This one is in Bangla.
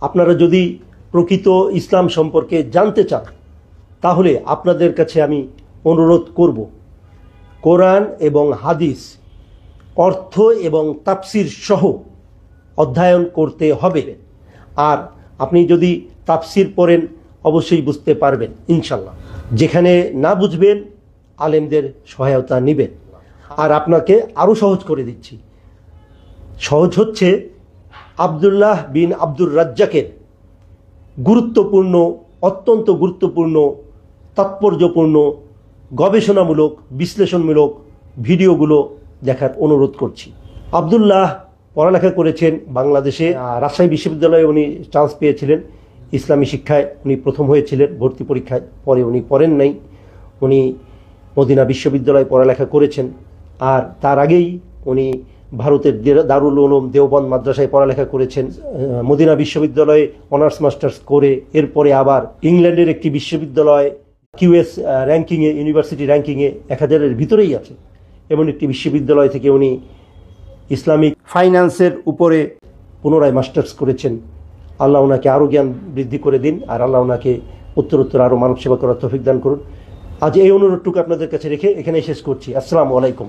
আপনারা যদি প্রকৃত ইসলাম সম্পর্কে জানতে চান তাহলে আপনাদের কাছে আমি অনুরোধ করব, কোরআন এবং হাদিস অর্থ এবং তাফসির সহ অধ্যয়ন করতে হবে। আর আপনি যদি তাফসির পড়েন অবশ্যই বুঝতে পারবেন ইনশাল্লাহ। যেখানে না বুঝবেন আলেমদের সহায়তা নেবেন। আর আপনাকে আরও সহজ করে দিচ্ছি, সহজ হচ্ছে আব্দুল্লাহ বিন আব্দুর রাজ্জাকের গুরুত্বপূর্ণ, অত্যন্ত গুরুত্বপূর্ণ, তাৎপর্যপূর্ণ, গবেষণামূলক, বিশ্লেষণমূলক ভিডিওগুলো দেখার অনুরোধ করছি। আব্দুল্লাহ পড়ালেখা করেছেন বাংলাদেশে, রাজশাহী বিশ্ববিদ্যালয়ে উনি চান্স পেয়েছিলেন। ইসলামী শিক্ষায় উনি প্রথম হয়েছিলেন ভর্তি পরীক্ষায়, পরে উনি পড়েন নাই, উনি মদিনা বিশ্ববিদ্যালয়ে পড়ালেখা করেছেন। আর তার আগেই উনি ভারতের দারুল উলুম দেওবন্দ মাদ্রাসায় পড়ালেখা করেছেন, মদিনা বিশ্ববিদ্যালয়ে অনার্স মাস্টার্স করে এরপরে আবার ইংল্যান্ডের একটি বিশ্ববিদ্যালয় কিউএস র্যাঙ্কিংয়ে, ইউনিভার্সিটি র্যাঙ্কিংয়ে 1000-এর ভিতরেই আছে, এমন একটি বিশ্ববিদ্যালয় থেকে উনি ইসলামিক ফাইন্যান্সের উপরে পুনরায় মাস্টার্স করেছেন। আল্লাহ ওনাকে আরও জ্ঞান বৃদ্ধি করে দিন, আর আল্লাহ ওনাকে উত্তরোত্তর আরও মানব সেবা করার তৌফিক দান করুন। আজ এই অনুরোধটুকু আপনাদের কাছে রেখে এখানে শেষ করছি। আসসালামু আলাইকুম।